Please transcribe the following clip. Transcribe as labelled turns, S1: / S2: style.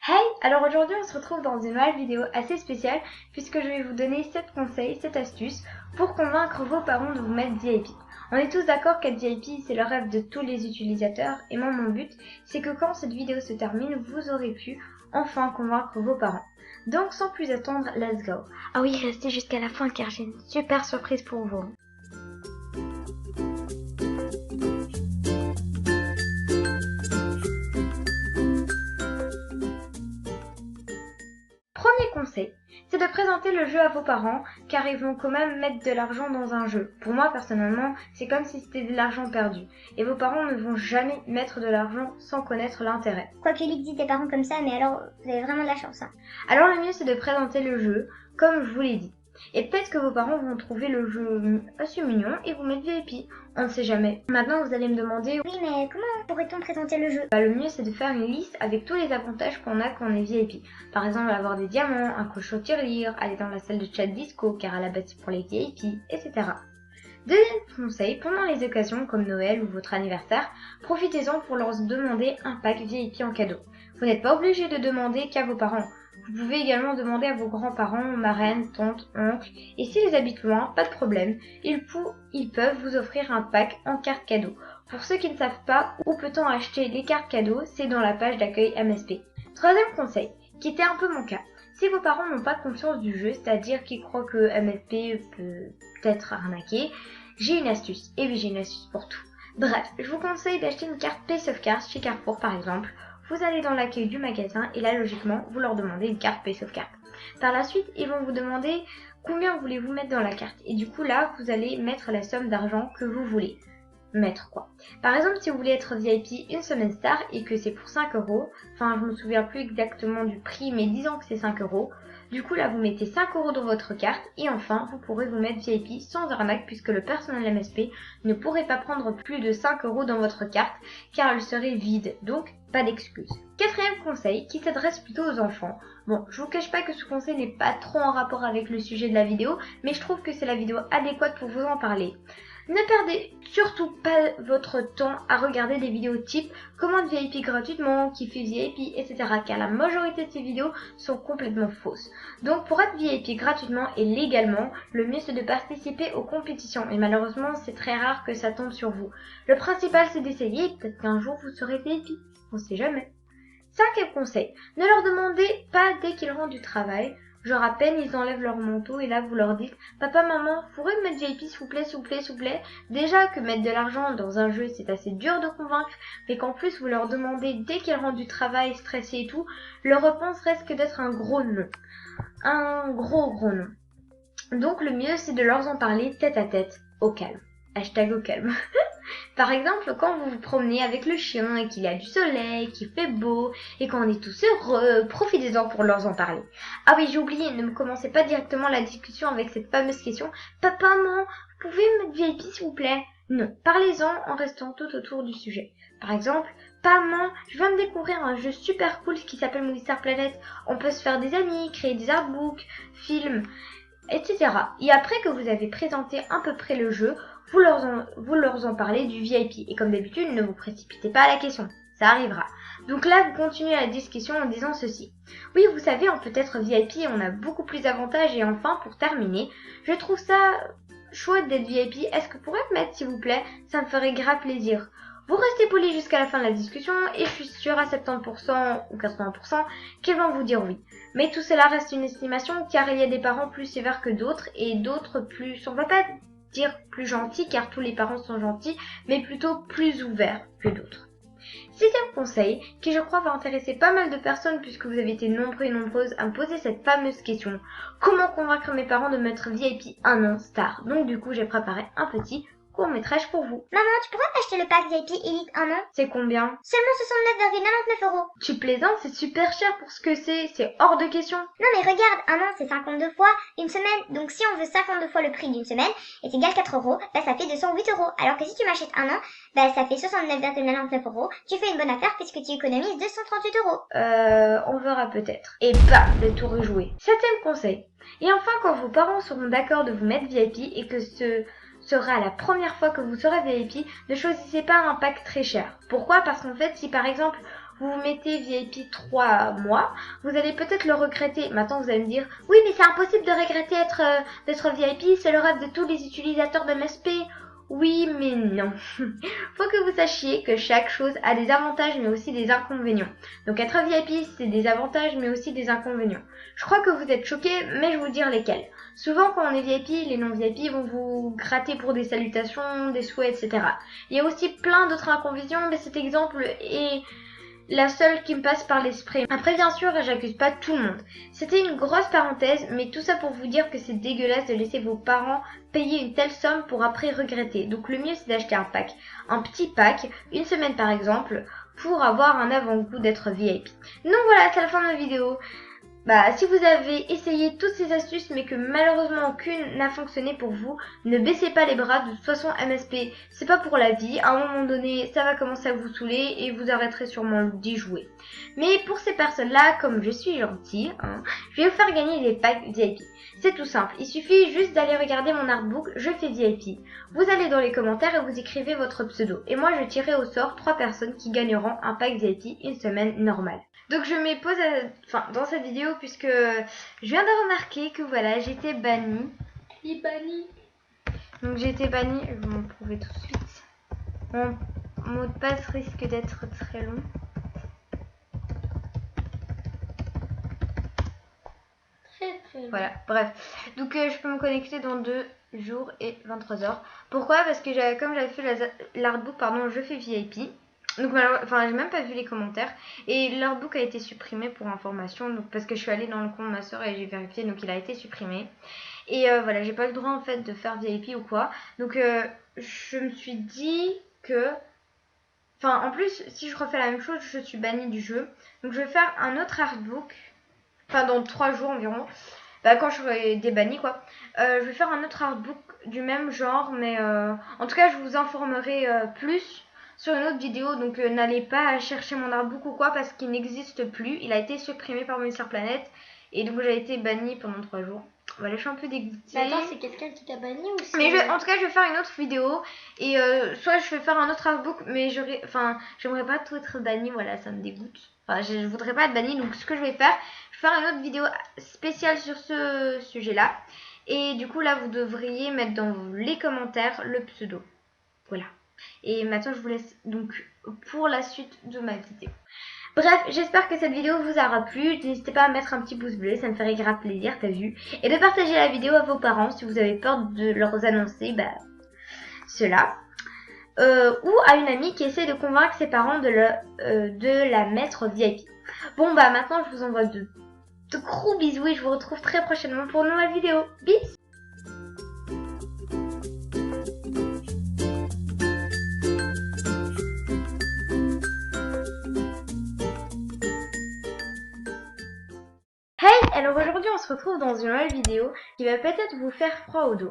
S1: Hey! Alors aujourd'hui on se retrouve dans une nouvelle vidéo assez spéciale puisque je vais vous donner 7 conseils, 7 astuces pour convaincre vos parents de vous mettre VIP. On est tous d'accord qu'être VIP c'est le rêve de tous les utilisateurs et moi mon but c'est que quand cette vidéo se termine vous aurez pu enfin convaincre vos parents. Donc sans plus attendre, let's go! Ah oui, restez jusqu'à la fin car j'ai une super surprise pour vous. Premier conseil, c'est de présenter le jeu à vos parents car ils vont quand même mettre de l'argent dans un jeu. Pour moi personnellement, c'est comme si c'était de l'argent perdu. Et vos parents ne vont jamais mettre de l'argent sans connaître l'intérêt.
S2: Quoi que Luc dit des parents comme ça, mais alors vous avez vraiment de la chance.
S1: Alors le mieux c'est de présenter le jeu comme je vous l'ai dit. Et peut-être que vos parents vont trouver le jeu assez mignon et vous mettre VIP. On ne sait jamais. Maintenant vous allez me demander,
S2: Oui, mais comment pourrait-on présenter le jeu?
S1: le mieux c'est de faire une liste avec tous les avantages qu'on a quand on est VIP. Par exemple avoir des diamants, un coach au tirelire, aller dans la salle de chat disco car à la base c'est pour les VIP, etc. Deuxième conseil, pendant les occasions comme Noël ou votre anniversaire, profitez-en pour leur demander un pack VIP en cadeau. Vous n'êtes pas obligé de demander qu'à vos parents. Vous pouvez également demander à vos grands-parents, marraines, tantes, oncles, et s'ils habitent loin, pas de problème, ils peuvent vous offrir un pack en carte cadeau. Pour ceux qui ne savent pas où peut-on acheter les cartes cadeaux, c'est dans la page d'accueil MSP. Troisième conseil, qui était un peu mon cas. Si vos parents n'ont pas confiance du jeu, c'est-à-dire qu'ils croient que MSP peut être arnaqué, j'ai une astuce. Et oui, j'ai une astuce pour tout. Bref, je vous conseille d'acheter une carte Pace of Cards chez Carrefour par exemple. Vous allez dans l'accueil du magasin et là logiquement vous leur demandez une carte Pace of Cards. Par la suite, ils vont vous demander combien voulez-vous mettre dans la carte. Et du coup là, vous allez mettre la somme d'argent que vous voulez mettre quoi. Par exemple, si vous voulez être VIP une semaine star et que c'est pour 5 euros, enfin je me souviens plus exactement du prix, mais disons que c'est 5 euros, du coup là vous mettez 5 euros dans votre carte et enfin vous pourrez vous mettre VIP sans arnaque puisque le personnel MSP ne pourrait pas prendre plus de 5 euros dans votre carte car elle serait vide, donc pas d'excuse. Quatrième conseil qui s'adresse plutôt aux enfants. Bon, je vous cache pas que ce conseil n'est pas trop en rapport avec le sujet de la vidéo, mais je trouve que c'est la vidéo adéquate pour vous en parler. Ne perdez surtout pas votre temps à regarder des vidéos type comment être VIP gratuitement, qui fait VIP, etc. car la majorité de ces vidéos sont complètement fausses. Donc pour être VIP gratuitement et légalement, le mieux c'est de participer aux compétitions et malheureusement c'est très rare que ça tombe sur vous. Le principal c'est d'essayer et peut-être qu'un jour vous serez VIP, on sait jamais. Cinquième conseil, ne leur demandez pas dès qu'ils rentrent du travail. Genre à peine ils enlèvent leur manteau et là vous leur dites « Papa, maman, vous pourrez me mettre VIP s'il vous plaît, s'il vous plaît, s'il vous plaît ?» Déjà que mettre de l'argent dans un jeu c'est assez dur de convaincre, mais qu'en plus vous leur demandez dès qu'ils rentrent du travail, stressés et tout, leur réponse risque d'être un gros non. Un gros non. Donc le mieux c'est de leur en parler tête à tête, au calme. Hashtag au calme. Par exemple, quand vous vous promenez avec le chien et qu'il y a du soleil, qu'il fait beau et qu'on est tous heureux, profitez-en pour leur en parler. Ah oui, j'ai oublié, ne me commencez pas directement la discussion avec cette fameuse question « Papa, maman, vous pouvez me mettre VIP s'il vous plaît ?» Non, parlez-en en restant tout autour du sujet. Par exemple, « Maman, je viens de découvrir un jeu super cool qui s'appelle Movie Star Planet. On peut se faire des amis, créer des artbooks, films, etc. » Et après que vous avez présenté à peu près le jeu, vous leur en parlez du VIP. Et comme d'habitude, ne vous précipitez pas à la question. Ça arrivera. Donc là, vous continuez la discussion en disant ceci. Oui, vous savez, on peut être VIP et on a beaucoup plus d'avantages. Et enfin, pour terminer, je trouve ça chouette d'être VIP. Est-ce que vous pourrez me mettre, s'il vous plaît? Ça me ferait grave plaisir. Vous restez poli jusqu'à la fin de la discussion et je suis sûre à 70% ou 80% qu'ils vont vous dire oui. Mais tout cela reste une estimation car il y a des parents plus sévères que d'autres et d'autres plus, on va pas dire plus gentils car tous les parents sont gentils, mais plutôt plus ouverts que d'autres. Sixième conseil, qui je crois va intéresser pas mal de personnes puisque vous avez été nombreux et nombreuses à me poser cette fameuse question. Comment convaincre mes parents de mettre VIP un an star? Donc du coup j'ai préparé un petit court-métrage pour vous.
S2: Maman, tu pourrais m'acheter le pack VIP Elite 1 an?
S1: C'est combien?
S2: Seulement 69,99 €.
S1: Tu plaisantes, c'est super cher pour ce que c'est hors de question.
S2: Non mais regarde, un an c'est 52 fois une semaine, donc si on veut 52 fois le prix d'une semaine, est égal 4 €, bah ça fait 208 €. Alors que si tu m'achètes un an, bah ça fait 69,99 €, tu fais une bonne affaire puisque tu économises 238 €.
S1: On verra peut-être. Et bam, le tour est joué. Septième conseil. Et enfin, quand vos parents seront d'accord de vous mettre VIP et que ce sera la première fois que vous serez VIP, ne choisissez pas un pack très cher. Pourquoi? Parce qu'en fait, si par exemple vous vous mettez VIP 3 mois, vous allez peut-être le regretter. Maintenant vous allez me dire, oui mais c'est impossible de regretter d'être VIP, c'est le rêve de tous les utilisateurs de MSP. Oui mais non. Faut que vous sachiez que chaque chose a des avantages mais aussi des inconvénients. Donc être VIP c'est des avantages mais aussi des inconvénients. Je crois que vous êtes choqués mais je vais vous dire lesquels. Souvent quand on est VIP, les non-VIP vont vous gratter pour des salutations, des souhaits, etc. Il y a aussi plein d'autres inconvénients mais cet exemple est la seule qui me passe par l'esprit. Après bien sûr, j'accuse pas tout le monde. C'était une grosse parenthèse, mais tout ça pour vous dire que c'est dégueulasse de laisser vos parents payer une telle somme pour après regretter. Donc le mieux c'est d'acheter un pack. Un petit pack, une semaine par exemple, pour avoir un avant-goût d'être VIP. Donc voilà, c'est la fin de ma vidéo. Si vous avez essayé toutes ces astuces mais que malheureusement aucune n'a fonctionné pour vous, ne baissez pas les bras. De toute façon MSP c'est pas pour la vie, à un moment donné ça va commencer à vous saouler et vous arrêterez sûrement d'y jouer. Mais pour ces personnes là, comme je suis gentille, je vais vous faire gagner des packs VIP. C'est tout simple, il suffit juste d'aller regarder mon artbook Je fais VIP. Vous allez dans les commentaires et vous écrivez votre pseudo. Et moi je tirerai au sort 3 personnes qui gagneront un pack VIP une semaine normale. Donc je mets pause dans cette vidéo puisque je viens de remarquer que voilà, j'ai été bannie.
S2: Il est banni.
S1: Donc j'ai été bannie, je vais vous le prouver tout de suite. Mon mot de passe risque d'être très long.
S2: Très long.
S1: Voilà, bref. Donc je peux me connecter dans 2 jours et 23 heures. Pourquoi? Parce que comme j'avais fait l'artbook, Je fais VIP. Donc j'ai même pas vu les commentaires et l'artbook a été supprimé pour information, donc parce que je suis allée dans le compte de ma soeur et j'ai vérifié, donc il a été supprimé. Et voilà, j'ai pas le droit en fait de faire VIP ou quoi. Donc je me suis dit que en plus si je refais la même chose, je suis bannie du jeu. Donc je vais faire un autre artbook dans 3 jours environ. Quand je serai débannie quoi. Je vais faire un autre artbook du même genre, mais en tout cas je vous informerai plus sur une autre vidéo, donc n'allez pas chercher mon artbook ou quoi parce qu'il n'existe plus, il a été supprimé par Monster Planet et donc j'ai été bannie pendant 3 jours. Voilà, je suis un peu dégoûtée.
S2: Mais attends, c'est quelqu'un qui t'a banni ou c'est...
S1: Mais en tout cas je vais faire une autre vidéo et soit je vais faire un autre artbook, mais j'aimerais pas tout être bannie, voilà, ça me dégoûte. Je voudrais pas être bannie, donc ce que je vais faire une autre vidéo spéciale sur ce sujet là et du coup là vous devriez mettre dans les commentaires le pseudo. Voilà. Et maintenant je vous laisse donc pour la suite de ma vidéo. Bref, j'espère que cette vidéo vous aura plu. N'hésitez pas à mettre un petit pouce bleu, ça me ferait grave plaisir, t'as vu. Et de partager la vidéo à vos parents si vous avez peur de leur annoncer cela. Ou à une amie qui essaie de convaincre ses parents de la mettre VIP. Bon maintenant je vous envoie de gros bisous et je vous retrouve très prochainement pour une nouvelle vidéo. Bis! Hey, alors aujourd'hui on se retrouve dans une nouvelle vidéo qui va peut-être vous faire froid au dos.